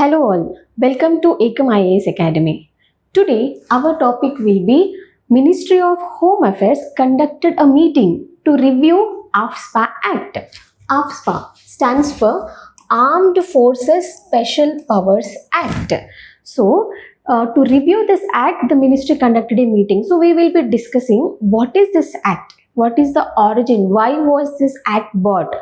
Hello all, welcome to Ekam IAS Academy. Today our topic will be Ministry of Home Affairs conducted a meeting to review AFSPA Act. AFSPA stands for Armed Forces Special Powers Act. So to review this act, the ministry conducted a meeting. So we will be discussing what is this act, what is the origin, why was this act brought,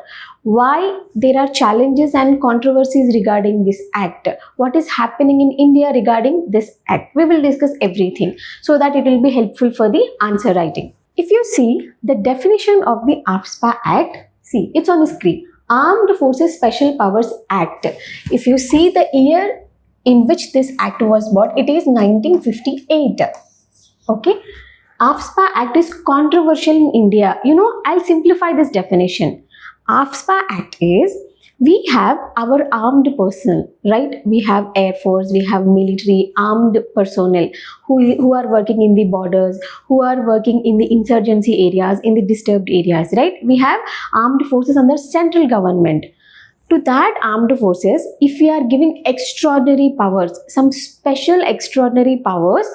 why there are challenges and controversies regarding this act, what is happening in India regarding this act. We will discuss everything so that it will be helpful for the answer writing. If you see the definition of the AFSPA Act, see it's on the screen. Armed Forces Special Powers Act. If you see the year in which this act was brought, it is 1958. Okay. AFSPA Act is controversial in India. I'll simplify this definition. AFSPA Act is, we have our armed personnel, right? We have Air Force, we have military, armed personnel who are working in the borders, who are working in the insurgency areas, in the disturbed areas, right? We have armed forces under central government. To that armed forces, if we are giving extraordinary powers, some special extraordinary powers,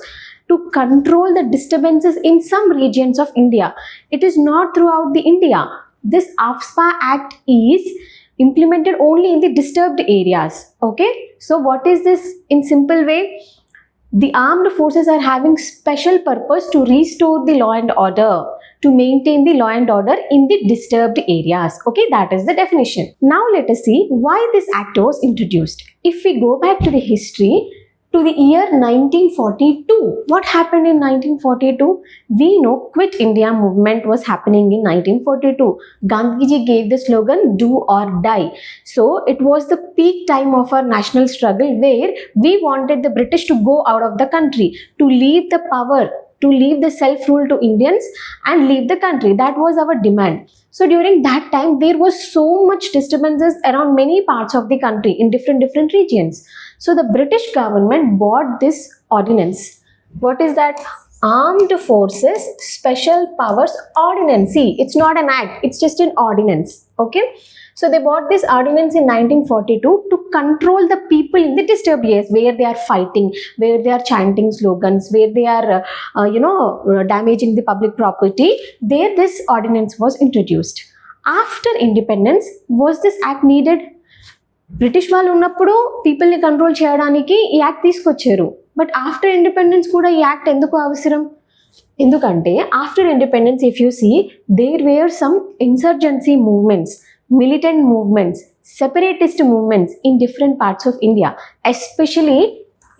to control the disturbances in some regions of India. It is not throughout the India. This AFSPA Act is implemented only in the disturbed areas. Okay. So what is this in simple way? The armed forces are having special purpose to restore the law and order, to maintain the law and order in the disturbed areas. Okay, that is the definition. Now let us see why this act was introduced. If we go back to the history, to the year 1942. What happened in 1942? We know Quit India movement was happening in 1942. Gandhiji gave the slogan, do or die. So it was the peak time of our national struggle where we wanted the British to go out of the country, to leave the power, to leave the self-rule to Indians and leave the country. That was our demand. So during that time, there was so much disturbances around many parts of the country in different regions. So the British government bought this ordinance. What is that? Armed Forces Special Powers Ordinance. See, it's not an act, it's just an ordinance. Okay. So they bought this ordinance in 1942 to control the people in the disturbed areas where they are fighting, where they are chanting slogans, where they are, damaging the public property. There this ordinance was introduced. After independence, was this act needed? British వాళ్ళు ఉన్నప్పుడు పీపుల్ని control చేయడానికి ఈ act తీసుకొచ్చారు. But after independence కూడా ఈ act ఎందుకు అవసరం? ఎందుకంటే after independence if you see there were some insurgency movements, militant movements, separatist movements in different parts of India, especially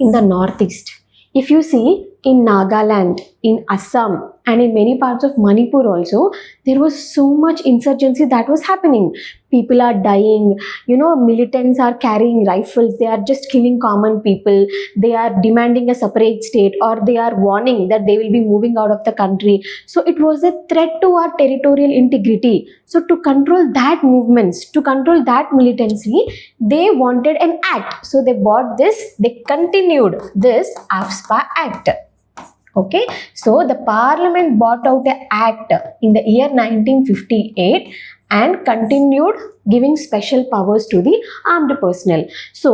in the northeast. If you see in Nagaland, in Assam and in many parts of Manipur also, there was so much insurgency that was happening. People are dying, militants are carrying rifles, they are just killing common people, they are demanding a separate state or they are warning that they will be moving out of the country. So it was a threat to our territorial integrity. So to control that movements, to control that militancy, they wanted an act. So they bought this, they continued this AFSPA Act. Okay, so the parliament brought out an act in the year 1958 and continued giving special powers to the armed personnel. So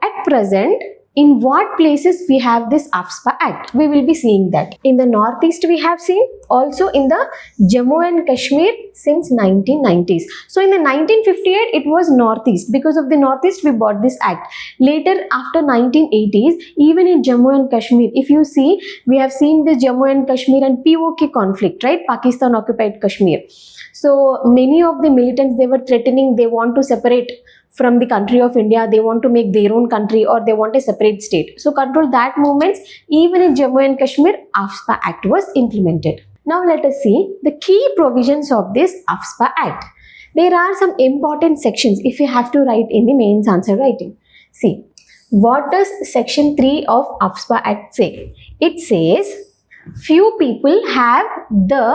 at present, in what places we have this AFSPA Act? We will be seeing that. In the Northeast we have seen, also in the Jammu and Kashmir since 1990s. So in the 1958 it was Northeast. Because of the Northeast we bought this Act. Later after 1980s, even in Jammu and Kashmir, if you see, we have seen the Jammu and Kashmir and POK conflict, right? Pakistan occupied Kashmir. So many of the militants, they were threatening, they want to separate from the country of India, they want to make their own country or they want a separate state. So control that movements, even in Jammu and Kashmir, AFSPA Act was implemented. Now let us see the key provisions of this AFSPA Act. There are some important sections if you have to write in the mains answer writing. See, what does section 3 of AFSPA Act say? It says, few people have the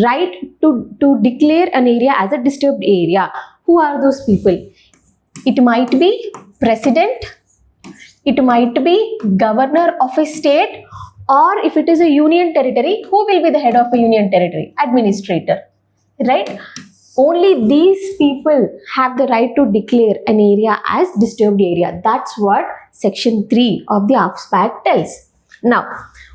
right to declare an area as a disturbed area. Who are those people? It might be president, it might be governor of a state, or if it is a union territory, who will be the head of a union territory? Administrator, right? Only these people have the right to declare an area as disturbed area. That's what Section 3 of the AFSPA Act tells. Now,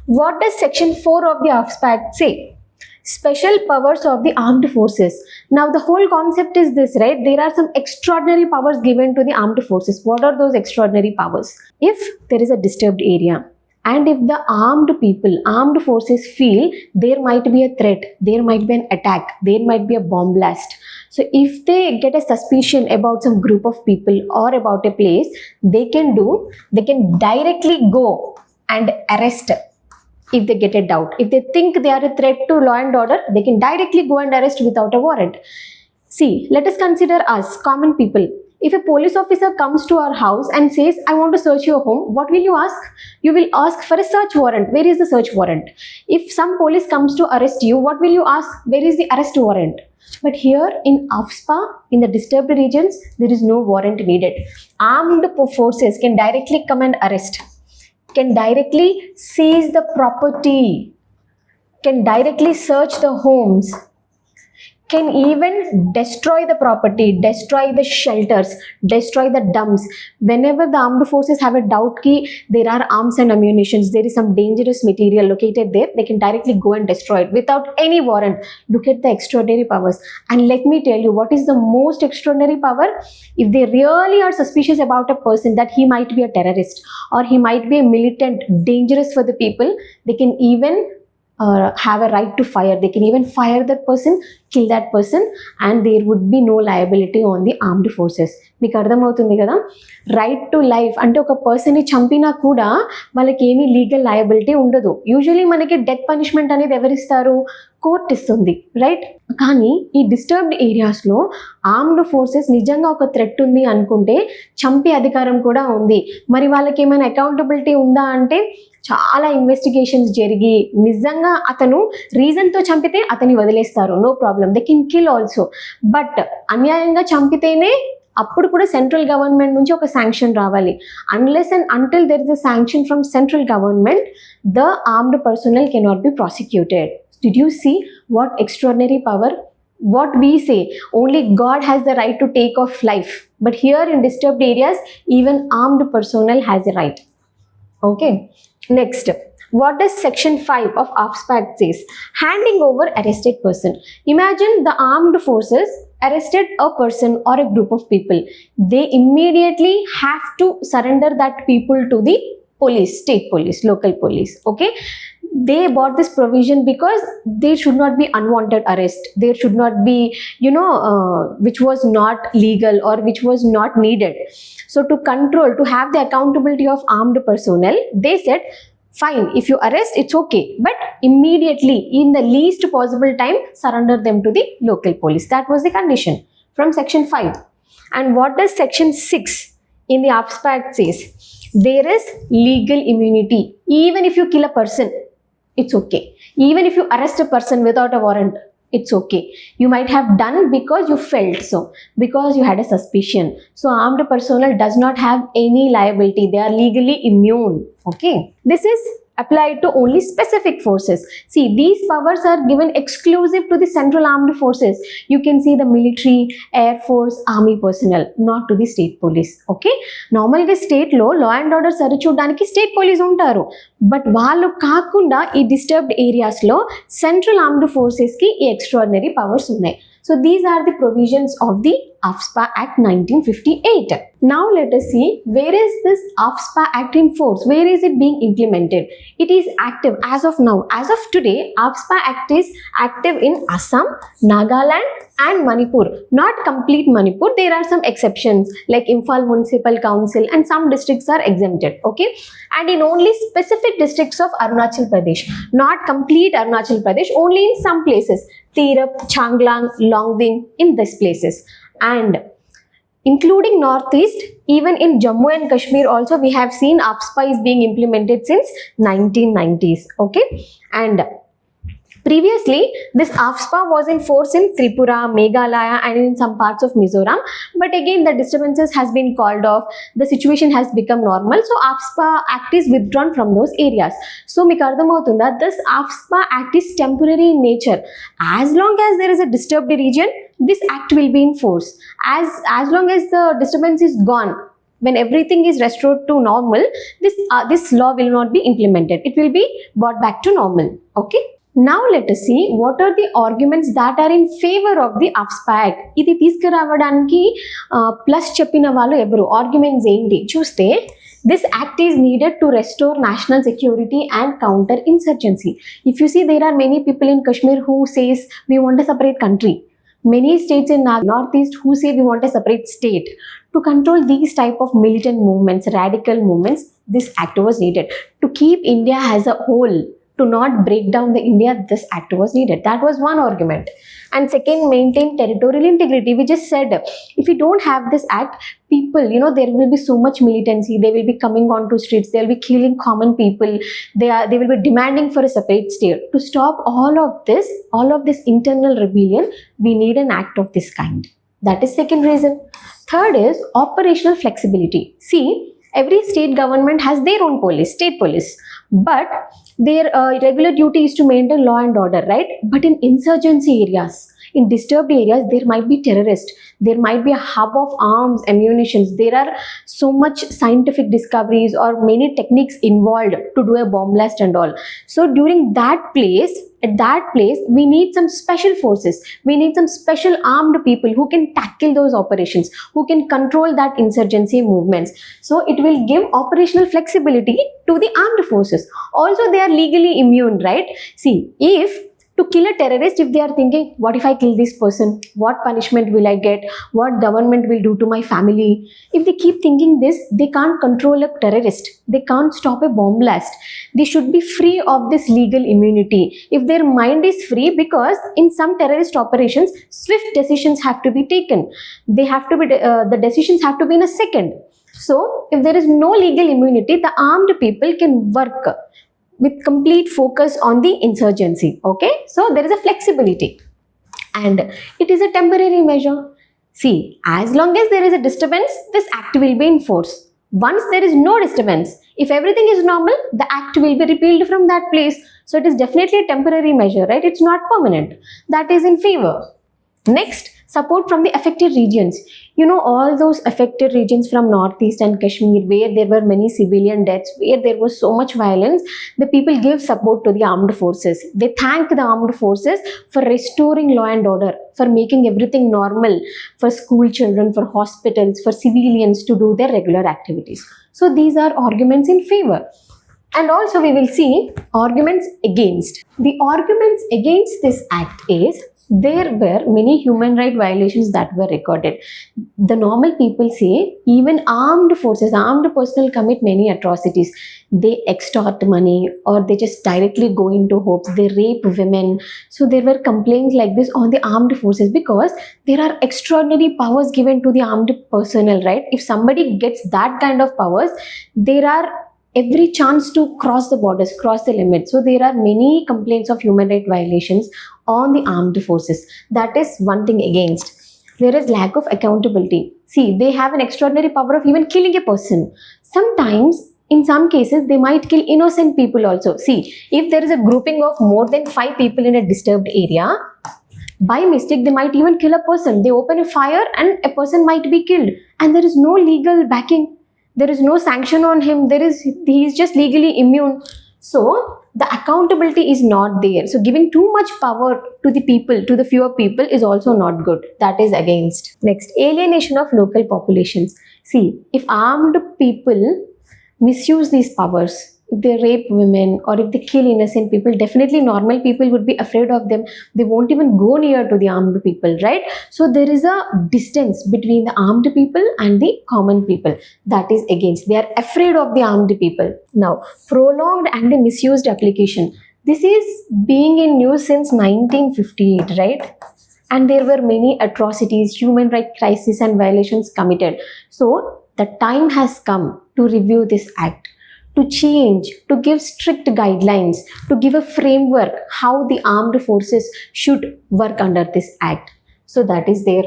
what does Section 4 of the AFSPA Act say? Special powers of the armed forces. Now, the whole concept is this, right? There are some extraordinary powers given to the armed forces. What are those extraordinary powers? If there is a disturbed area, and if the armed forces feel there might be a threat, there might be an attack, there might be a bomb blast. So if they get a suspicion about some group of people or about a place, they can directly go and arrest. If they get a doubt, if they think they are a threat to law and order, they can directly go and arrest without a warrant. See, let us consider us, common people. If a police officer comes to our house and says, I want to search your home, what will you ask? You will ask for a search warrant. Where is the search warrant? If some police comes to arrest you, what will you ask? Where is the arrest warrant? But here in AFSPA, in the disturbed regions, there is no warrant needed. Armed forces can directly come and arrest, can directly seize the property, can directly search the homes, can even destroy the property, destroy the shelters, destroy the dumps. Whenever the armed forces have a doubt ki there are arms and ammunitions, there is some dangerous material located there, they can directly go and destroy it without any warrant. Look at the extraordinary powers. And let me tell you, what is the most extraordinary power? If they really are suspicious about a person that he might be a terrorist or he might be a militant, dangerous for the people, they can even have a right to fire. They can even fire that person, kill that person, and there would be no liability on the armed forces. మీకు అర్థమవుతుంది కదా? Right to life అంటే ఒక పర్సన్ని చంపినా కూడా వాళ్ళకి ఏమీ లీగల్ లయబిలిటీ ఉండదు. యూజువలీ మనకి డెత్ పనిష్మెంట్ అనేది ఎవరిస్తారు? కోర్ట్ ఇస్తుంది, రైట్? కానీ ఈ డిస్టర్బ్డ్ ఏరియాస్లో ఆర్మ్డ్ ఫోర్సెస్ నిజంగా ఒక థ్రెట్ ఉంది అనుకుంటే చంపే అధికారం కూడా ఉంది. మరి వాళ్ళకి ఏమైనా అకౌంటబిలిటీ ఉందా అంటే చాలా ఇన్వెస్టిగేషన్స్ జరిగి నిజంగా అతను రీజన్తో చంపితే అతన్ని వదిలేస్తారు, no problem, they can kill also. But అన్యాయంగా చంపితేనే అప్పుడు కూడా సెంట్రల్ గవర్నమెంట్ నుంచి ఒక శాంక్షన్ రావాలి. Unless and until there is a sanction from central government, the armed personal cannot be prosecuted. Did you see what extraordinary power? What we say, only God has the right to take off life. But here in disturbed areas, even armed personnel has a right. Okay. Next, what does Section 5 of AFSPA Act says? Handing over arrested person. Imagine the armed forces arrested a person or a group of people. They immediately have to surrender that people to the police, state police, local police. Okay. They bought this provision because there should not be unwanted arrest. There should not be, which was not legal or which was not needed. So to control, to have the accountability of armed personnel, they said, fine, if you arrest, it's okay. But immediately, in the least possible time, surrender them to the local police. That was the condition from Section 5. And what does Section 6 in the AFSPA Act says? There is legal immunity. Even if you kill a person, it's okay. Even if you arrest a person without a warrant, it's okay. You might have done because you felt so, because you had a suspicion. So armed personnel does not have any liability. They are legally immune. Okay. This is applied to only specific forces. See, these powers are given exclusive to the central armed forces. You can see the military, air force, army personnel, not to the state police. Okay. Normally state law and order సరి చూడడానికి state police ఉంటారు. But వాళ్ళు కాకుండా ఈ disturbed ఏరియాస్లో central armed ఫోర్సెస్కి ఈ extraordinary powers ఉన్నాయి. So these are the provisions of the AFSPA Act 1958. Now let us see, where is this AFSPA Act in force? Where is it being implemented? It is active as of now. As of today, AFSPA Act is active in Assam, Nagaland and Manipur. Not complete Manipur. There are some exceptions like Imphal Municipal Council and some districts are exempted. Okay. And in only specific districts of Arunachal Pradesh. Not complete Arunachal Pradesh, only in some places. Tirap, Changlang, Longding, in these places. And including Northeast, even in Jammu and Kashmir also we have seen AFSPA is being implemented since 1990s. Okay. And previously, this AFSPA was in force in Tripura, Meghalaya and in some parts of Mizoram. But again, the disturbances has been called off. The situation has become normal. So, AFSPA Act is withdrawn from those areas. So, మీకు అర్థమవుతుందా, this AFSPA Act is temporary in nature. As long as there is a disturbed region, this act will be in force. As long as the disturbance is gone, when everything is restored to normal, this law will not be implemented. It will be brought back to normal. Okay. Now let us see what are the arguments that are in favor of the AFSPA Act. ఇది తీసుకురావడానికి plus చెప్పిన వాళ్ళు ఎవరు, arguments ఏంటి చూస్తే, this act is needed to restore national security and counter insurgency. If you see, there are many people in Kashmir who says we want a separate country. Many states in northeast who say we want a separate state. To control these type of militant movements, radical movements, this act was needed. To keep India as a whole, to not break down the India, this act was needed. That was one argument. And second, maintain territorial integrity. We just said, if we don't have this act, people, there will be so much militancy. They will be coming onto streets. They will be killing common people. They will be demanding for a separate state. To stop all of this internal rebellion, we need an act of this kind. That is second reason. Third is operational flexibility. See, every state government has their own police, state police, but their regular duty is to maintain law and order, right? But in insurgency areas, in disturbed areas, there might be terrorists. There might be a hub of arms, ammunitions. There are so much scientific discoveries or many techniques involved to do a bomb blast and all. So during at that place, we need some special forces. We need some special armed people who can tackle those operations, who can control that insurgency movements. So it will give operational flexibility to the armed forces. Also, they are legally immune, right? See, to kill a terrorist, if they are thinking, what if I kill this person? What punishment will I get? What government will do to my family? If they keep thinking this, they can't control a terrorist. They can't stop a bomb blast. They should be free of this legal immunity. If their mind is free, because in some terrorist operations, swift decisions have to be taken. The decisions have to be in a second. So if there is no legal immunity, the armed people can work with complete focus on the insurgency. Okay, so there is a flexibility, and it is a temporary measure. See, as long as there is a disturbance, this act will be in force. Once there is no disturbance, if everything is normal, the act will be repealed from that place. So it is definitely a temporary measure, right? It's not permanent. That is in favor. Next, support from the affected regions. All those affected regions from Northeast and Kashmir, where there were many civilian deaths, where there was so much violence, the people give support to the armed forces. They thank the armed forces for restoring law and order, for making everything normal, for school children, for hospitals, for civilians to do their regular activities. So these are arguments in favor. And also we will see arguments against. The arguments against this act is, there were many human rights violations that were recorded. The normal people say even armed forces, armed personnel commit many atrocities. They extort money, or they just directly go into homes. They rape women. So there were complaints like this on the armed forces, because there are extraordinary powers given to the armed personnel, right? If somebody gets that kind of powers, there are every chance to cross the borders, cross the limits. So there are many complaints of human rights violations on the armed forces. That is one thing against. There is lack of accountability. See, they have an extraordinary power of even killing a person. Sometimes, in some cases, they might kill innocent people also. See, if there is a grouping of more than 5 people in a disturbed area, by mistake, they might even kill a person. They open a fire and a person might be killed. And there is no legal backing. There is no sanction on him. He is just legally immune. So the accountability is not there. So giving too much power to the people, to the fewer people, is also not good. That is against. Next, alienation of local populations. See, if armed people misuse these powers, if they rape women or if they kill innocent people, definitely normal people would be afraid of them. They won't even go near to the armed people, right? So there is a distance between the armed people and the common people. That is against. They are afraid of the armed people. Now, prolonged and the misused application. This is being in news since 1958, right? And there were many atrocities, human rights crises and violations committed. So the time has come to review this act, to change, to give strict guidelines, to give a framework how the armed forces should work under this act. So that is there.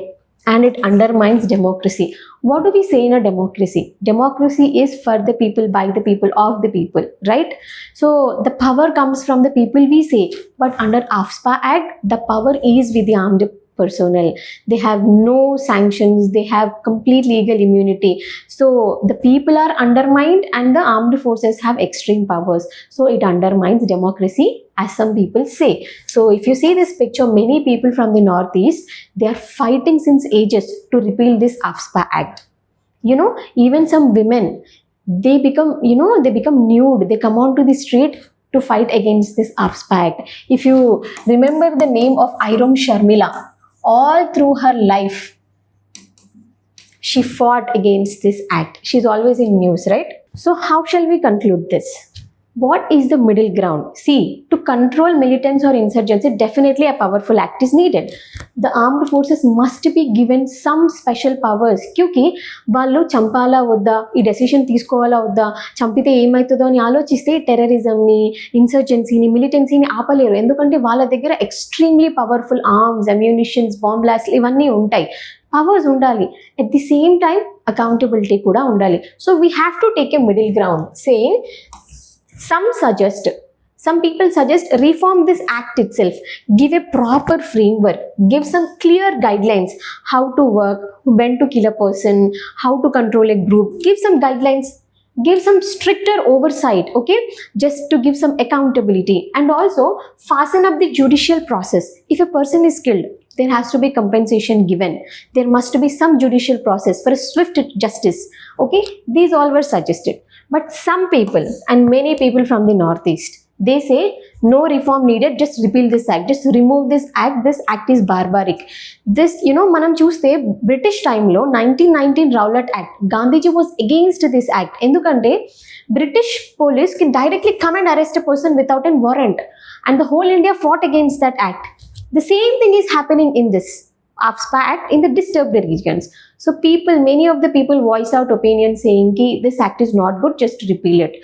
And it undermines democracy. What do we say in a democracy? Democracy is for the people, by the people, of the people, right? So the power comes from the people, we say. But under AFSPA Act, the power is with the armed personnel. They have no sanctions. They have complete legal immunity. So the people are undermined and the armed forces have extreme powers. So it undermines democracy, as some people say. So if you see this picture, many people from the Northeast, they are fighting since ages to repeal this AFSPA Act. You know, even some women, they become nude. They come onto the street to fight against this AFSPA Act. If you remember the name of Iram Sharmila, all through her life, she fought against this act. She's always in news, right? So how shall we conclude this? What is the middle ground? See, to control militants or insurgency, definitely a powerful act is needed. The armed forces must be given some special powers. क्योंकि వాళ్ళు చంపాలా వద్దా, ఈ decision తీసుకోవాలా వద్దా, చంపితే ఏమవుతుందో అని ఆలోచిస్తే టెర్రరిజంని, ఇన్సర్జెన్సీని, మిలిటెన్సీని ఆపలేరు. ఎందుకంటే వాళ్ళ దగ్గర ఎక్స్ట్రీమ్లీ పవర్ఫుల్ ఆర్మ్స్, అమ్యూనిషన్స్, బాంబ్ బ్లాస్ట్లు ఇవన్నీ ఉంటాయి. పవర్స్ ఉండాలి. At the same time accountability కూడా ఉండాలి. So we have to take a middle ground. Saying some people suggest reform this act itself, give a proper framework, give some clear guidelines how to work, when to kill a person, how to control a group, give some guidelines, give some stricter oversight, okay, just to give some accountability, and also fasten up the judicial process. If a person is killed, there has to be compensation given. There must be some judicial process for a swift justice, okay. These all were suggested. But some people and many people from the Northeast, they say no reform needed, just repeal this act, just remove this act is barbaric. This, you know, manam chuste British time lo 1919 Rowlatt Act, Gandhiji was against this act. Endukante British police can directly come and arrest a person without a warrant, and the whole India fought against that act. The same thing is happening in this AFSPA Act in the disturbed regions. So many of the people voiced out opinions saying ki this act is not good, just repeal it.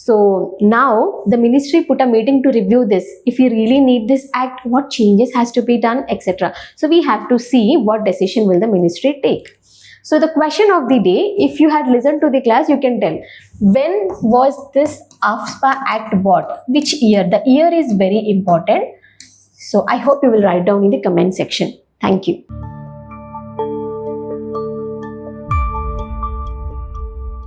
So now the ministry put a meeting to review this. If you really need this act, what changes has to be done, etc. So we have to see what decision will the ministry take. So the question of the day, if you had listened to the class, you can tell, when was this AFSPA Act bought? Which year? The year is very important. So I hope you will write down in the comment section. Thank you.